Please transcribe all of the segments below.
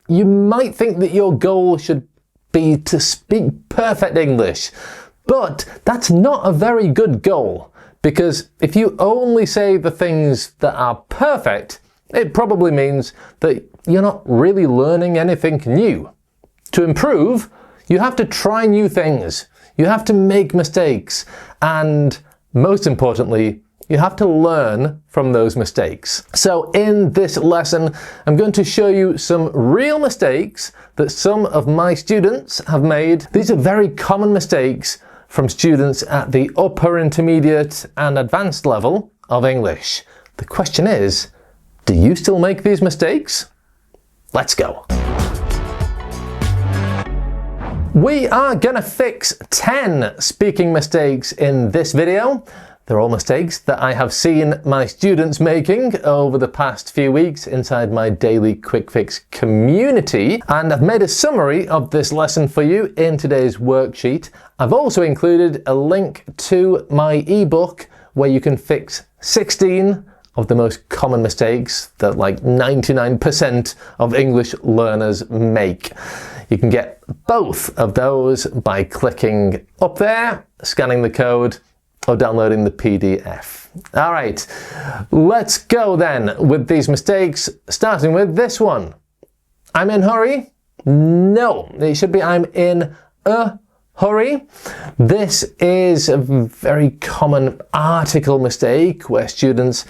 You might think that your goal should be to speak perfect English, but that's not a very good goal, because if you only say the things that are perfect, it probably means that you're not really learning anything new. To improve, you have to try new things, you have to make mistakes, and most importantly, you have to learn from those mistakes. So in this lesson, I'm going to show you some real mistakes that some of my students have made. These are very common mistakes from students at the upper intermediate and advanced level of English. The question is, do you still make these mistakes? Let's go. We are gonna fix 10 speaking mistakes in this video. They're all mistakes that I have seen my students making over the past few weeks inside my daily quick fix community, and I've made a summary of this lesson for you in today's worksheet. I've also included a link to my ebook where you can fix 16 of the most common mistakes that like 99% of English learners make. You can get both of those by clicking up there, scanning the code, or downloading the PDF. All right, let's go then with these mistakes, starting with this one. I'm in a hurry? No, it should be I'm in a hurry. This is a very common article mistake where students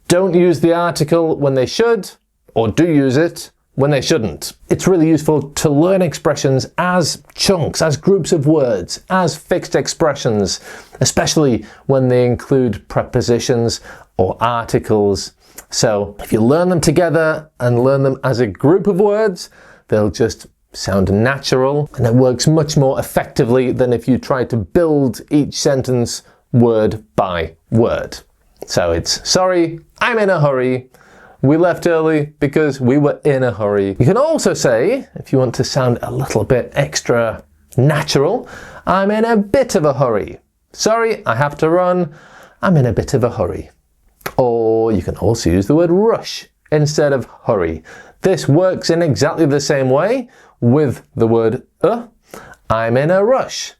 don't use the article when they should, or do use it when they shouldn't. It's really useful to learn expressions as chunks, as groups of words, as fixed expressions, especially when they include prepositions or articles. So if you learn them together and learn them as a group of words, they'll just sound natural, and it works much more effectively than if you try to build each sentence word by word. So it's, sorry, I'm in a hurry. We left early because we were in a hurry. You can also say, if you want to sound a little bit extra natural, I'm in a bit of a hurry. Sorry, I have to run. I'm in a bit of a hurry. Or you can also use the word rush instead of hurry. This works in exactly the same way with the word I'm in a rush,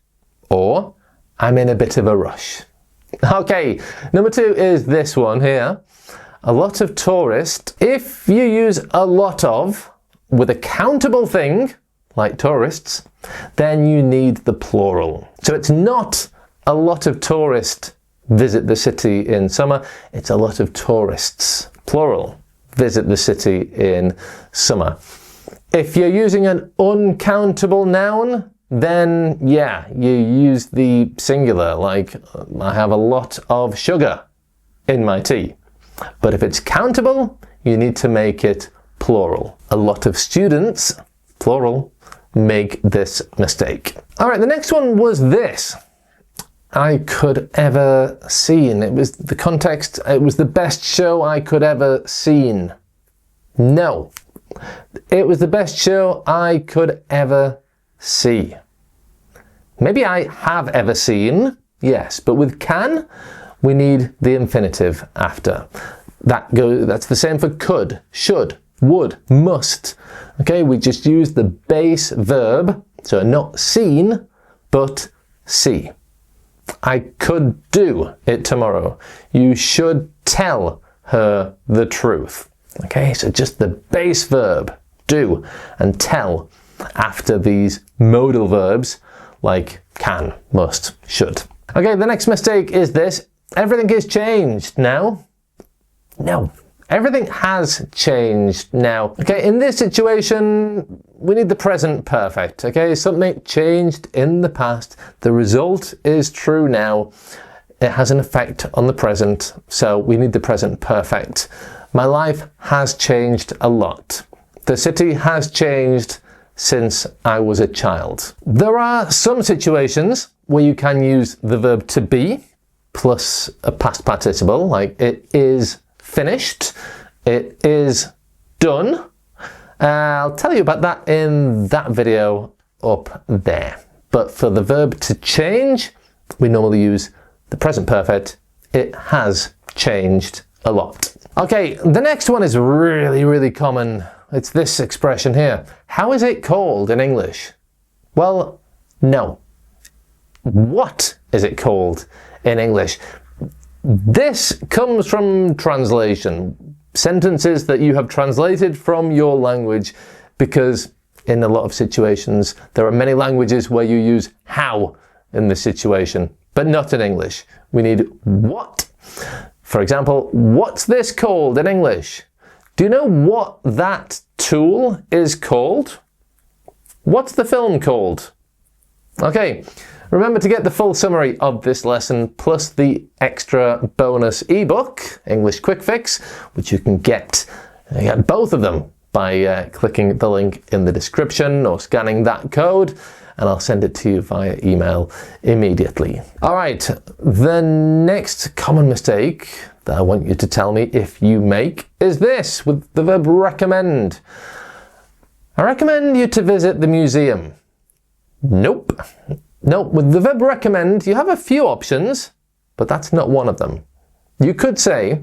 or I'm in a bit of a rush. Okay, number 2 is this one here. A lot of tourists. If you use a lot of with a countable thing, like tourists, then you need the plural. So it's not a lot of tourists visit the city in summer, it's a lot of tourists, plural, visit the city in summer. If you're using an uncountable noun, then yeah, you use the singular, like I have a lot of sugar in my tea. But if it's countable, you need to make it plural. A lot of students, plural, make this mistake. All right, the next one was this. I could ever seen. It was the context, it was the best show I could ever seen. No. It was the best show I could ever see. Maybe I have ever seen, yes, but with can, we need the infinitive after. That's the same for could, should, would, must. Okay, we just use the base verb, so not seen, but see. I could do it tomorrow. You should tell her the truth. Okay, so just the base verb, do, and tell after these modal verbs like can, must, should. Okay, the next mistake is this. Everything is changed now. No, everything has changed now. Okay, in this situation, we need the present perfect. Okay, something changed in the past. The result is true now. It has an effect on the present, so we need the present perfect. My life has changed a lot. The city has changed since I was a child. There are some situations where you can use the verb to be plus a past participle, like it is finished, it is done. I'll tell you about that in that video up there. But for the verb to change, we normally use the present perfect. It has changed a lot. Okay, the next one is really, really common It's this expression here. How is it called in English? Well, no. What is it called in English? This comes from translation. Sentences that you have translated from your language, because in a lot of situations there are many languages where you use how in this situation, but not in English. We need what. For example, what's this called in English? Do you know what that tool is called? What's the film called? Okay, remember to get the full summary of this lesson plus the extra bonus ebook, English Quick Fix, which you can get both of them by clicking the link in the description or scanning that code, and I'll send it to you via email immediately. All right, the next common mistake that I want you to tell me if you make is this with the verb recommend. I recommend you to visit the museum. Nope. Nope, with the verb recommend, you have a few options, but that's not one of them. You could say,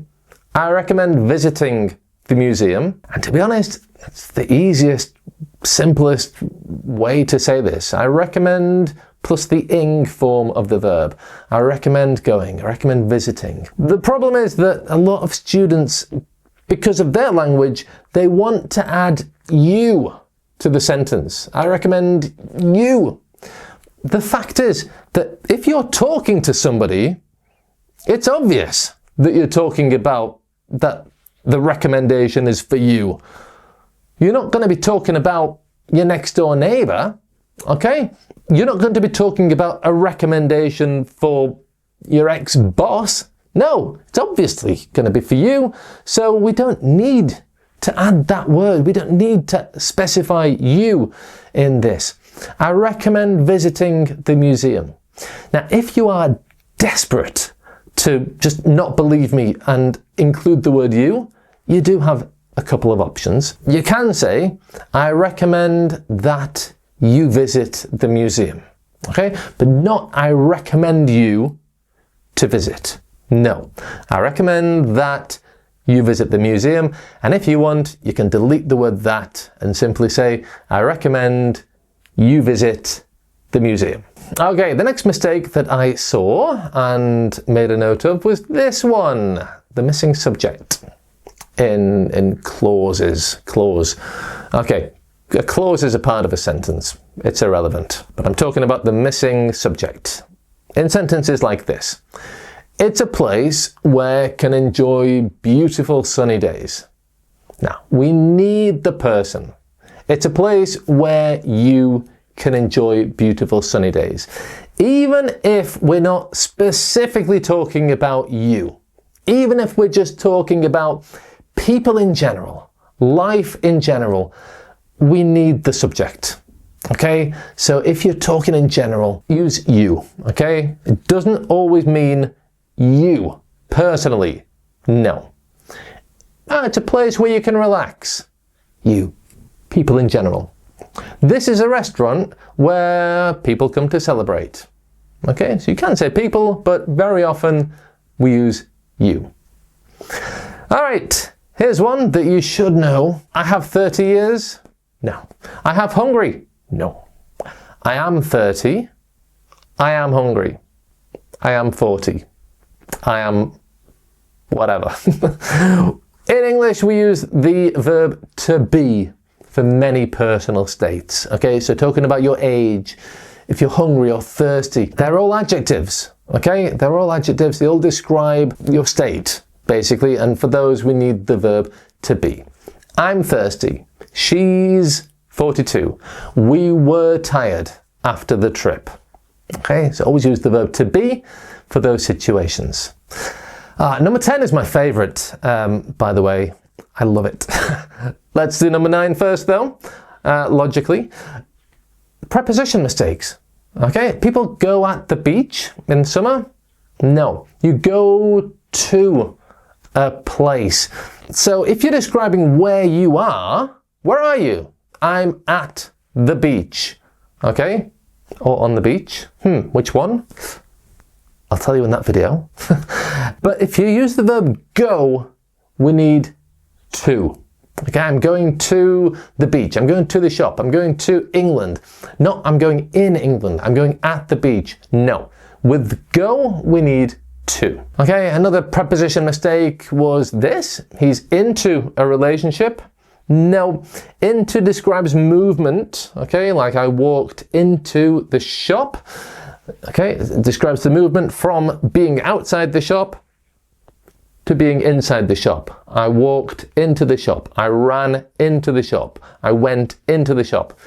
I recommend visiting the museum. And to be honest, it's the easiest, simplest way to say this. I recommend plus the ing form of the verb. I recommend going, I recommend visiting. The problem is that a lot of students, because of their language, they want to add you to the sentence. I recommend you. The fact is that if you're talking to somebody, it's obvious that you're talking about that the recommendation is for you. You're not going to be talking about your next door neighbor, okay? You're not going to be talking about a recommendation for your ex-boss. No, it's obviously going to be for you. So we don't need to add that word. We don't need to specify you in this. I recommend visiting the museum. Now, if you are desperate to just not believe me and include the word you do have a couple of options. You can say, I recommend that you visit the museum. Okay? But not, I recommend you to visit. No. I recommend that you visit the museum. And if you want, you can delete the word that and simply say, I recommend you visit the museum. Okay, the next mistake that I saw and made a note of was this one, the missing subject in clauses. Clause. Okay, a clause is a part of a sentence. It's irrelevant. But I'm talking about the missing subject. In sentences like this, it's a place where can enjoy beautiful sunny days. Now, we need the person. It's a place where you can enjoy beautiful sunny days. Even if we're not specifically talking about you, even if we're just talking about people in general, life in general, we need the subject. Okay? So if you're talking in general, use you. Okay? It doesn't always mean you personally. No. It's a place where you can relax. You. People in general. This is a restaurant where people come to celebrate. Okay, so you can say people, but very often we use you. All right, here's one that you should know. I have 30 years. No. I have hungry. No. I am 30. I am hungry. I am 40. I am whatever. In English, we use the verb to be for many personal states. Okay, so talking about your age, if you're hungry or thirsty, they're all adjectives. Okay, they're all adjectives. They all describe your state, basically. And for those, we need the verb to be. I'm thirsty. She's 42. We were tired after the trip. Okay, so always use the verb to be for those situations. Number 10 is my favorite, by the way. I love it. Let's do number 9 first, though. Logically, preposition mistakes. Okay, people go at the beach in summer. No, you go to a place. So if you're describing where you are, where are you? I'm at the beach. Okay, or on the beach. Which one? I'll tell you in that video. But if you use the verb go, we need to. Okay, I'm going to the beach, I'm going to the shop, I'm going to England. Not I'm going in England, I'm going at the beach. No, with go we need to. Okay, another preposition mistake was this. He's into a relationship. No, into describes movement, okay, like I walked into the shop. Okay, it describes the movement from being outside the shop to being inside the shop. I walked into the shop. I ran into the shop. I went into the shop.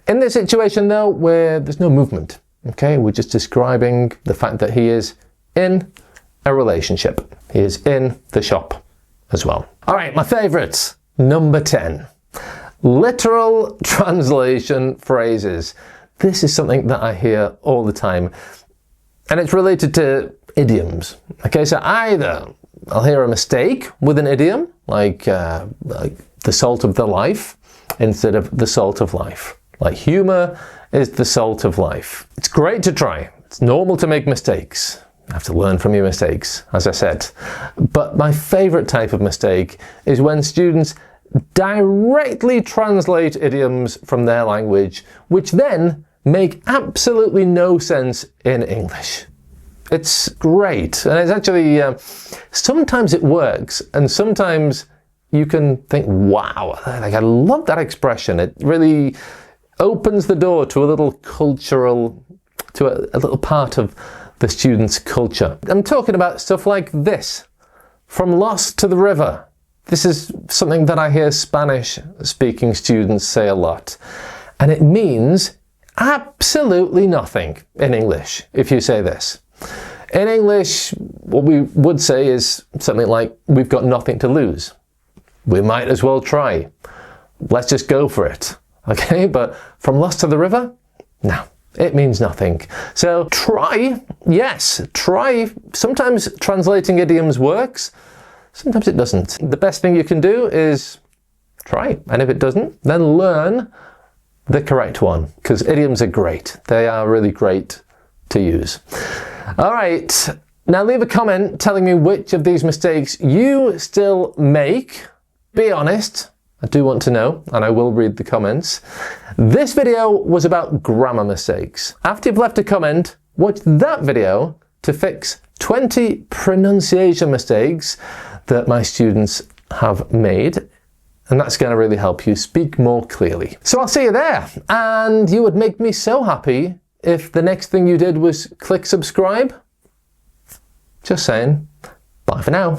In this situation though, where there's no movement, okay, we're just describing the fact that he is in a relationship. He is in the shop as well. All right, my favorites. Number 10, literal translation phrases. This is something that I hear all the time, and it's related to idioms. Okay, so either I'll hear a mistake with an idiom, like the salt of the life instead of the salt of life. Like humor is the salt of life. It's great to try. It's normal to make mistakes. You have to learn from your mistakes, as I said. But my favorite type of mistake is when students directly translate idioms from their language, which then make absolutely no sense in English. It's great, and it's actually, sometimes it works, and sometimes you can think, wow, like, I love that expression. It really opens the door to a little cultural, to a little part of the student's culture. I'm talking about stuff like this, from lost to the river. This is something that I hear Spanish-speaking students say a lot, and it means absolutely nothing in English if you say this. In English, what we would say is something like, we've got nothing to lose. We might as well try. Let's just go for it. Okay, but from lost to the river? No. It means nothing. So try, yes, try. Sometimes translating idioms works, sometimes it doesn't. The best thing you can do is try, and if it doesn't, then learn the correct one, because idioms are great. They are really great to use. All right, now leave a comment telling me which of these mistakes you still make. Be honest. I do want to know, and I will read the comments. This video was about grammar mistakes. After you've left a comment, watch that video to fix 20 pronunciation mistakes that my students have made, and that's going to really help you speak more clearly. So I'll see you there, and you would make me so happy if the next thing you did was click subscribe. Just saying. Bye for now.